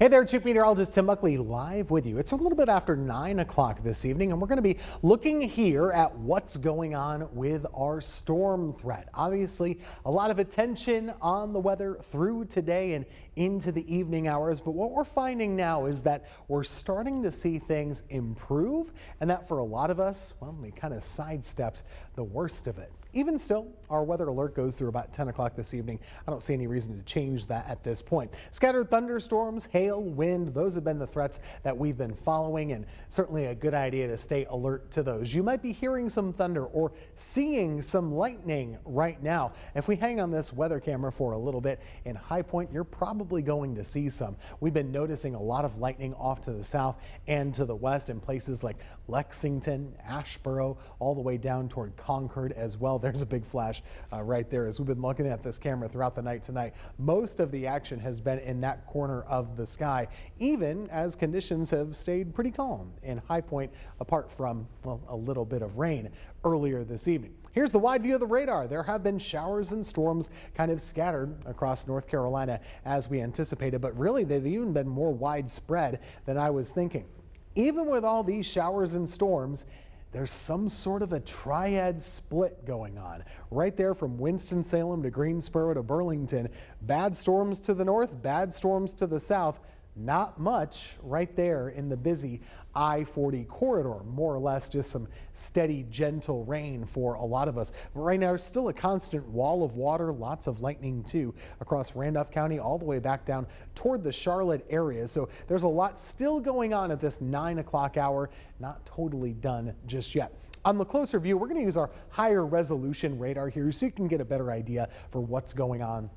Hey there, Chief Meteorologist Tim Buckley live with you. It's a little bit after 9 o'clock this evening, and we're going to be looking here at what's going on with our storm threat. Obviously, a lot of attention on the weather through today and into the evening hours, but what we're finding now is that we're starting to see things improve, and that for a lot of us, well, we kind of sidestepped the worst of it. Even still, our weather alert goes through about 10 o'clock this evening. I don't see any reason to change that at this point. Scattered thunderstorms, hail, wind, those have been the threats that we've been following, and certainly a good idea to stay alert to those. You might be hearing some thunder or seeing some lightning right now. If we hang on this weather camera for a little bit in High Point, you're probably going to see some. We've been noticing a lot of lightning off to the south and to the west in places like Lexington, Asheboro, all the way down toward Concord as well. There's a big flash right there as we've been looking at this camera throughout the night tonight. Most of the action has been in that corner of the sky, even as conditions have stayed pretty calm in High Point, apart from, well, a little bit of rain earlier this evening. Here's the wide view of the radar. There have been showers and storms kind of scattered across North Carolina as we anticipated, but really they've even been more widespread than I was thinking. Even with all these showers and storms, there's some sort of a triad split going on right there from Winston-Salem to Greensboro to Burlington. Bad storms to the north, bad storms to the south. Not much right there in the busy I-40 corridor, more or less just some steady, gentle rain for a lot of us. But right now, there's still a constant wall of water, lots of lightning too, across Randolph County, all the way back down toward the Charlotte area. So there's a lot still going on at this 9 o'clock hour, not totally done just yet. On the closer view, we're going to use our higher resolution radar here so you can get a better idea for what's going on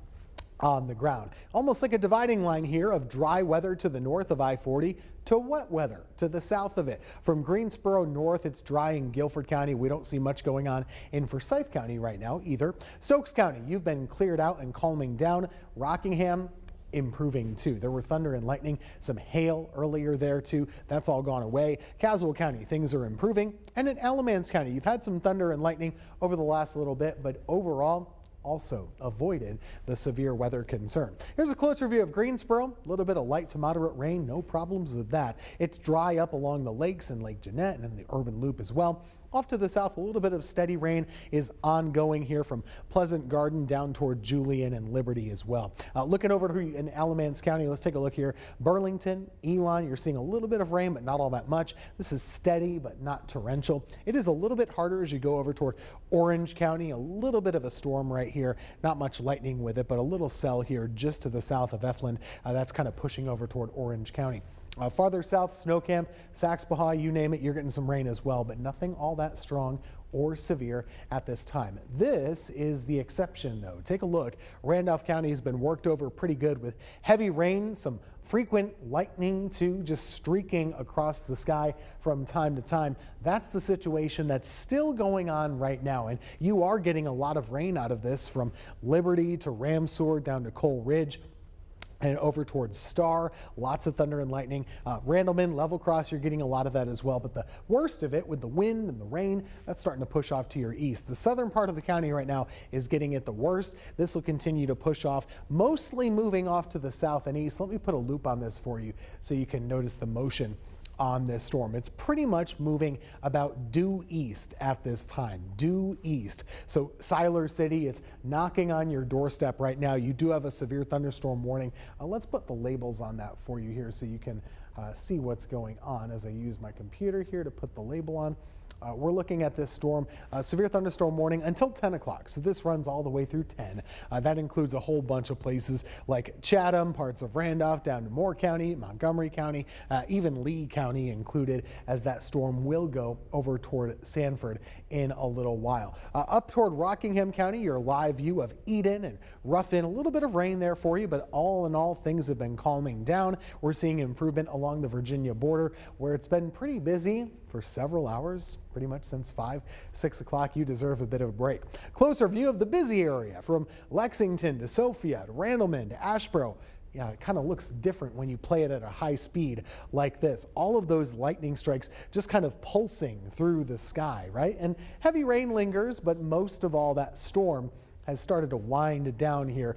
the ground. Almost like a dividing line here of dry weather to the north of I-40 to wet weather to the south of it. From Greensboro north, it's dry in Guilford County. We don't see much going on in Forsyth County right now either. Stokes County, you've been cleared out and calming down. Rockingham, improving too. There were thunder and lightning, some hail earlier there too. That's all gone away. Caswell County, things are improving. And in Alamance County, you've had some thunder and lightning over the last little bit, but overall, also avoided the severe weather concern. Here's a closer view of Greensboro. A little bit of light to moderate rain, no problems with that. It's dry up along the lakes and Lake Jeanette and in the urban loop as well. Off to the south, a little bit of steady rain is ongoing here from Pleasant Garden down toward Julian and Liberty as well. Looking over to in Alamance County, let's take a look here. Burlington, Elon, you're seeing a little bit of rain, but not all that much. This is steady, but not torrential. It is a little bit harder as you go over toward Orange County. A little bit of a storm right here. Not much lightning with it, but a little cell here just to the south of Efland. That's kind of pushing over toward Orange County. Farther south, Snow Camp, Saxbahaw, you name it, you're getting some rain as well, but nothing all that strong or severe at this time. This is the exception though. Take a look. Randolph County has been worked over pretty good with heavy rain, some frequent lightning too, just streaking across the sky from time to time. That's the situation that's still going on right now, and you are getting a lot of rain out of this from Liberty to Ramseur down to Cole Ridge and over towards Star. Lots of thunder and lightning. Randleman, Level Cross, you're getting a lot of that as well. But the worst of it with the wind and the rain, that's starting to push off to your east. The southern part of the county right now is getting it the worst. This will continue to push off, mostly moving off to the south and east. Let me put a loop on this for you so you can notice the motion on this storm. It's pretty much moving about due east at this time, due east. So Siler City, it's knocking on your doorstep right now. You do have a severe thunderstorm warning. Let's put the labels on that for you here so you can see what's going on as I use my computer here to put the label on. We're looking at this storm, severe thunderstorm warning until 10 o'clock. So this runs all the way through 10. That includes a whole bunch of places like Chatham, parts of Randolph, down to Moore County, Montgomery County, even Lee County included, as that storm will go over toward Sanford in a little while. Up toward Rockingham County, your live view of Eden and Ruffin, a little bit of rain there for you, but all in all, things have been calming down. We're seeing improvement along the Virginia border where it's been pretty busy for several hours, pretty much since 5, 6 o'clock. You deserve a bit of a break. Closer view of the busy area from Lexington to Sophia to Randleman to Asheboro. Yeah, it kind of looks different when you play it at a high speed like this. All of those lightning strikes just kind of pulsing through the sky, right? And heavy rain lingers, but most of all that storm has started to wind down here.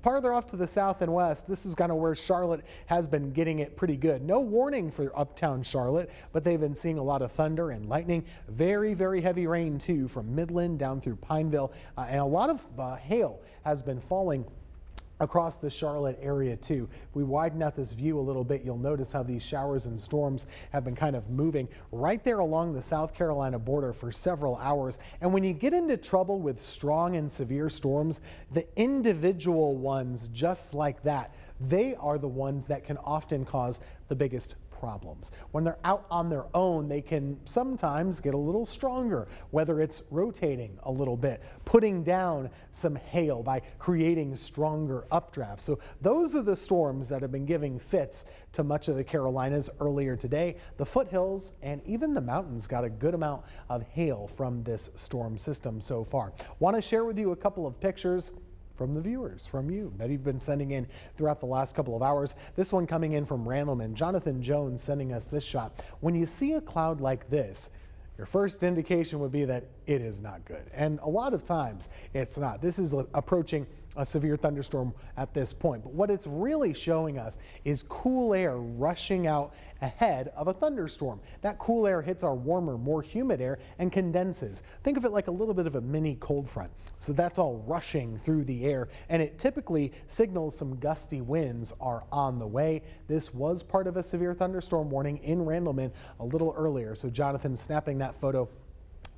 Farther off to the south and west, this is kind of where Charlotte has been getting it pretty good. No warning for uptown Charlotte, but they've been seeing a lot of thunder and lightning. Very, very heavy rain too from Midland down through Pineville, and a lot of hail has been falling across the Charlotte area too. If we widen out this view a little bit, you'll notice how these showers and storms have been kind of moving right there along the South Carolina border for several hours. And when you get into trouble with strong and severe storms, the individual ones just like that, they are the ones that can often cause the biggest problems. When they're out on their own, they can sometimes get a little stronger, whether it's rotating a little bit, putting down some hail by creating stronger updrafts. So those are the storms that have been giving fits to much of the Carolinas earlier today. The foothills and even the mountains got a good amount of hail from this storm system so far. Want to share with you a couple of pictures from the viewers, from you, that you've been sending in throughout the last couple of hours. This one coming in from Randleman. Jonathan Jones sending us this shot. When you see a cloud like this, your first indication would be that it is not good. And a lot of times it's not. This is approaching a severe thunderstorm at this point. But what it's really showing us is cool air rushing out ahead of a thunderstorm. That cool air hits our warmer, more humid air and condenses. Think of it like a little bit of a mini cold front. So that's all rushing through the air, and it typically signals some gusty winds are on the way. This was part of a severe thunderstorm warning in Randleman a little earlier. So Jonathan snapping that photo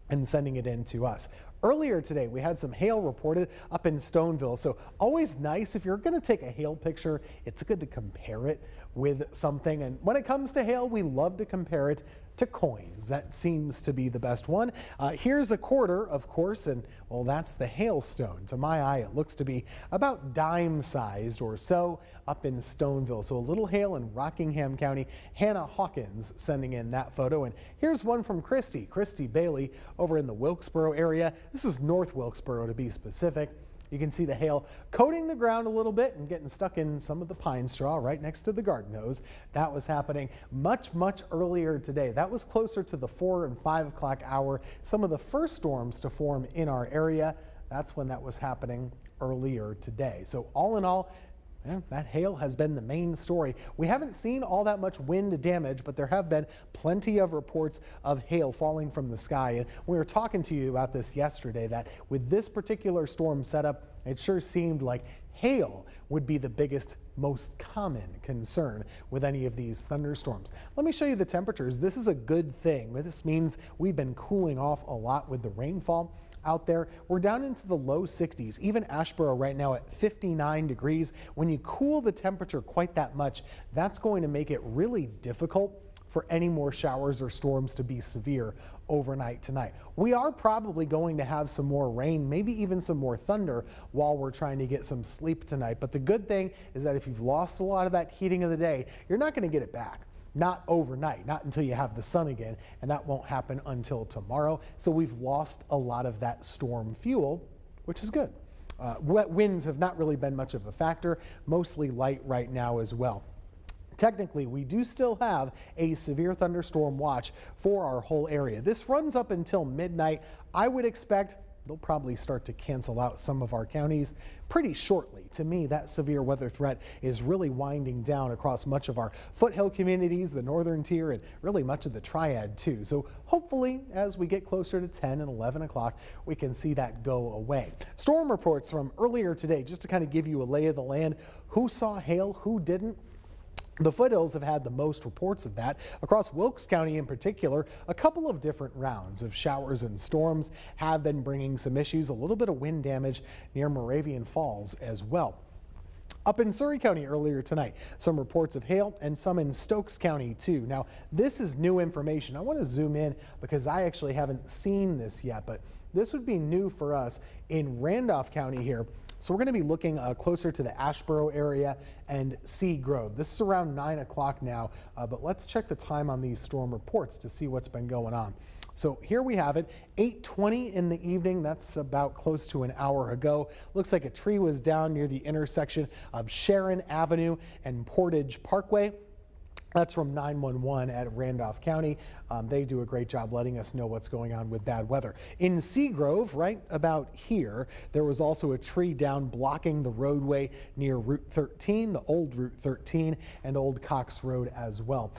and sending it in to us. Earlier today, we had some hail reported up in Stoneville. So always nice if you're going to take a hail picture, it's good to compare it with something. And when it comes to hail, we love to compare it to coins. That seems to be the best one. Here's a quarter, of course, and well, that's the hailstone. To my eye, it looks to be about dime-sized or so up in Stoneville. So a little hail in Rockingham County. Hannah Hawkins sending in that photo. And here's one from Christy Bailey over in the Wilkesboro area. This is North Wilkesboro to be specific. You can see the hail coating the ground a little bit and getting stuck in some of the pine straw right next to the garden hose. That was happening much earlier today. That was closer to the 4 and 5 o'clock hour. Some of the first storms to form in our area, that's when that was happening earlier today. So all in all, that hail has been the main story. We haven't seen all that much wind damage, but there have been plenty of reports of hail falling from the sky. And we were talking to you about this yesterday, that with this particular storm setup, it sure seemed like hail would be the biggest, most common concern with any of these thunderstorms. Let me show you the temperatures. This is a good thing. This means we've been cooling off a lot with the rainfall out there. We're down into the low 60s, even Asheboro right now at 59 degrees. When you cool the temperature quite that much, that's going to make it really difficult for any more showers or storms to be severe overnight tonight. We are probably going to have some more rain, maybe even some more thunder while we're trying to get some sleep tonight. But the good thing is that if you've lost a lot of that heating of the day, you're not going to get it back. Not overnight, not until you have the sun again, and that won't happen until tomorrow. So we've lost a lot of that storm fuel, which is good. Wet winds have not really been much of a factor, mostly light right now as well. Technically, we do still have a severe thunderstorm watch for our whole area. This runs up until midnight. I would expect they'll probably start to cancel out some of our counties pretty shortly. To me, that severe weather threat is really winding down across much of our foothill communities, the northern tier, and really much of the Triad too. So hopefully, as we get closer to 10 and 11 o'clock, we can see that go away. Storm reports from earlier today, just to kind of give you a lay of the land, who saw hail, who didn't. The foothills have had the most reports of that. Across Wilkes County in particular, a couple of different rounds of showers and storms have been bringing some issues, a little bit of wind damage near Moravian Falls as well. Up in Surrey County earlier tonight, some reports of hail and some in Stokes County too. Now, this is new information. I want to zoom in because I actually haven't seen this yet, but this would be new for us in Randolph County here. So we're going to be looking closer to the Asheboro area and Seagrove. This is around 9 o'clock now, but let's check the time on these storm reports to see what's been going on. So here we have it, 8:20 in the evening. That's about close to an hour ago. Looks like a tree was down near the intersection of Sharon Avenue and Portage Parkway. That's from 911 at Randolph County. They do a great job letting us know what's going on with bad weather. In Seagrove, right about here, there was also a tree down blocking the roadway near Route 13, the old Route 13, and Old Cox Road as well.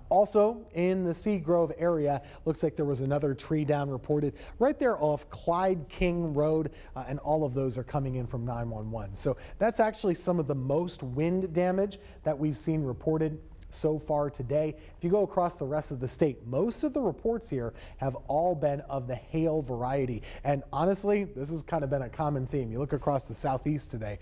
Also in the Seagrove area, looks like there was another tree down reported right there off Clyde King Road, and all of those are coming in from 911. So that's actually some of the most wind damage that we've seen reported so far today. If you go across the rest of the state, most of the reports here have all been of the hail variety. And honestly, this has kind of been a common theme. You look across the southeast today,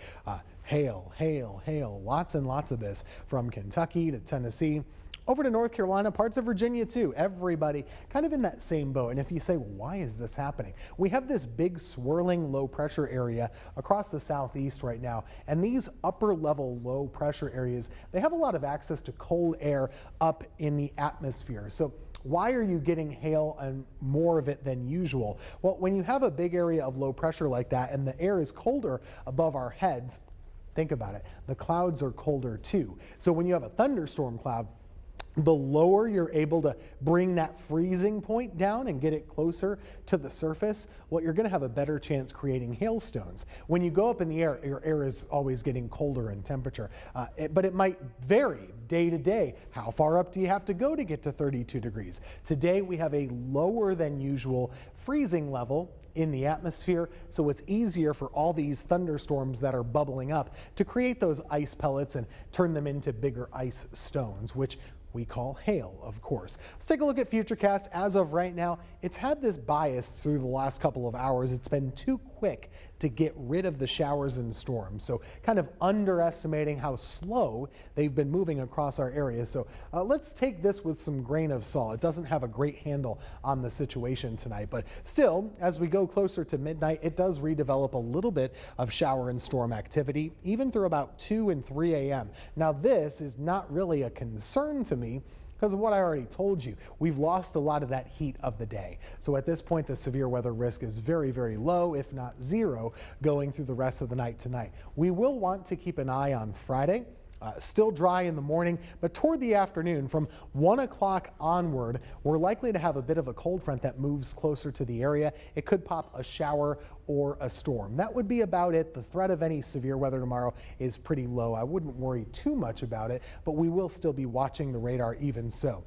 hail, hail, hail, lots and lots of this from Kentucky to Tennessee. Over to North Carolina, parts of Virginia too. Everybody kind of in that same boat. And if you say, why is this happening? We have this big swirling low pressure area across the southeast right now. And these upper level low pressure areas, they have a lot of access to cold air up in the atmosphere. So why are you getting hail and more of it than usual? Well, when you have a big area of low pressure like that and the air is colder above our heads, think about it. The clouds are colder too. So when you have a thunderstorm cloud, the lower you're able to bring that freezing point down and get it closer to the surface, well, you're going to have a better chance creating hailstones. When you go up in the air, your air is always getting colder in temperature, but it might vary day to day. How far up do you have to go to get to 32 degrees? Today, we have a lower than usual freezing level in the atmosphere, so it's easier for all these thunderstorms that are bubbling up to create those ice pellets and turn them into bigger ice stones, which we call hail, of course. Let's take a look at Futurecast. As of right now, it's had this bias through the last couple of hours. It's been too quick to get rid of the showers and storms, so kind of underestimating how slow they've been moving across our area. So let's take this with some grain of salt. It doesn't have a great handle on the situation tonight, but still, as we go closer to midnight, it does redevelop a little bit of shower and storm activity, even through about 2 and 3 a.m. Now, this is not really a concern to me because of what I already told you. We've lost a lot of that heat of the day. So at this point, the severe weather risk is very, very low, if not zero, going through the rest of the night tonight. We will want to keep an eye on Friday. Still dry in the morning, but toward the afternoon from 1 o'clock onward, we're likely to have a bit of a cold front that moves closer to the area. It could pop a shower or a storm. That would be about it. The threat of any severe weather tomorrow is pretty low. I wouldn't worry too much about it, but we will still be watching the radar even so.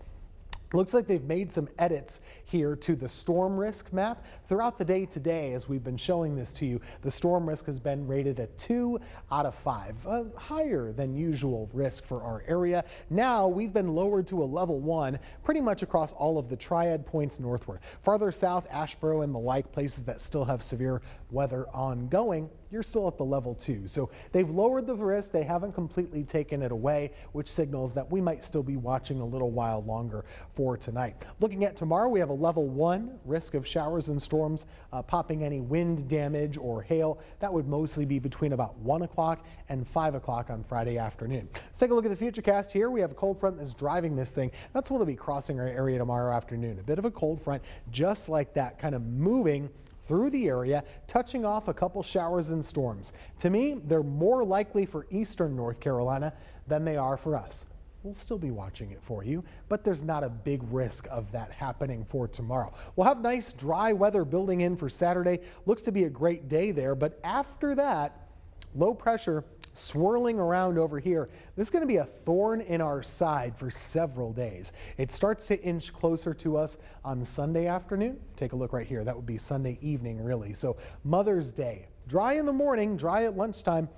Looks like they've made some edits here to the storm risk map. Throughout the day today, as we've been showing this to you, the storm risk has been rated a 2 out of 5, a higher than usual risk for our area. Now we've been lowered to a level 1 pretty much across all of the Triad points northward. Farther south, Asheboro and the like, places that still have severe weather ongoing, you're still at the level 2. So they've lowered the risk. They haven't completely taken it away, which signals that we might still be watching a little while longer for tonight. Looking at tomorrow, we have a level 1 risk of showers and storms, popping any wind damage or hail. That would mostly be between about 1 o'clock and 5 o'clock on Friday afternoon. Let's take a look at the Futurecast here. We have a cold front that's driving this thing. That's what will be crossing our area tomorrow afternoon. A bit of a cold front, just like that, kind of moving through the area, touching off a couple showers and storms. To me, they're more likely for eastern North Carolina than they are for us. We'll still be watching it for you, but there's not a big risk of that happening for tomorrow. We'll have nice dry weather building in for Saturday. Looks to be a great day there, but after that, low pressure swirling around over here. This is going to be a thorn in our side for several days. It starts to inch closer to us on Sunday afternoon. Take a look right here. That would be Sunday evening, really. So Mother's Day, dry in the morning, dry at lunchtime.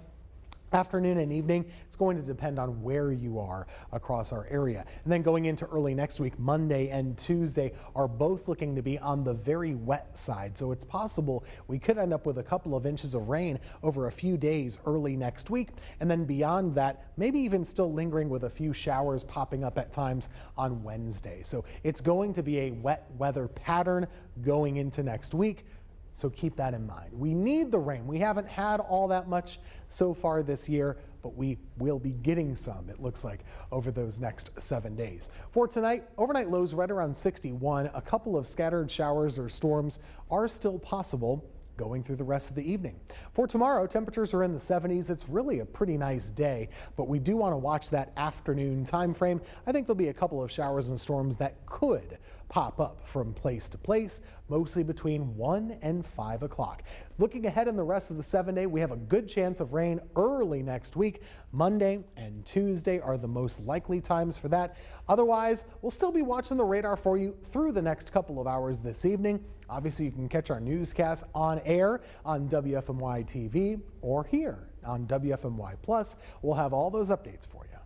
Afternoon and evening, it's going to depend on where you are across our area. And then going into early next week, Monday and Tuesday are both looking to be on the very wet side. So it's possible we could end up with a couple of inches of rain over a few days early next week. And then beyond that, maybe even still lingering with a few showers popping up at times on Wednesday. So it's going to be a wet weather pattern going into next week. So keep that in mind. We need the rain. We haven't had all that much so far this year, but we will be getting some, it looks like, over those next 7 days. For tonight, overnight lows right around 61. A couple of scattered showers or storms are still possible. going through the rest of the evening. For tomorrow, temperatures are in the 70s. It's really a pretty nice day, but we do want to watch that afternoon time frame. I think there'll be a couple of showers and storms that could pop up from place to place, mostly between 1 and 5 o'clock. Looking ahead in the rest of the 7-day, we have a good chance of rain early next week. Monday and Tuesday are the most likely times for that. Otherwise, we'll still be watching the radar for you through the next couple of hours this evening. Obviously, you can catch our newscast on air on WFMY TV or here on WFMY Plus. We'll have all those updates for you.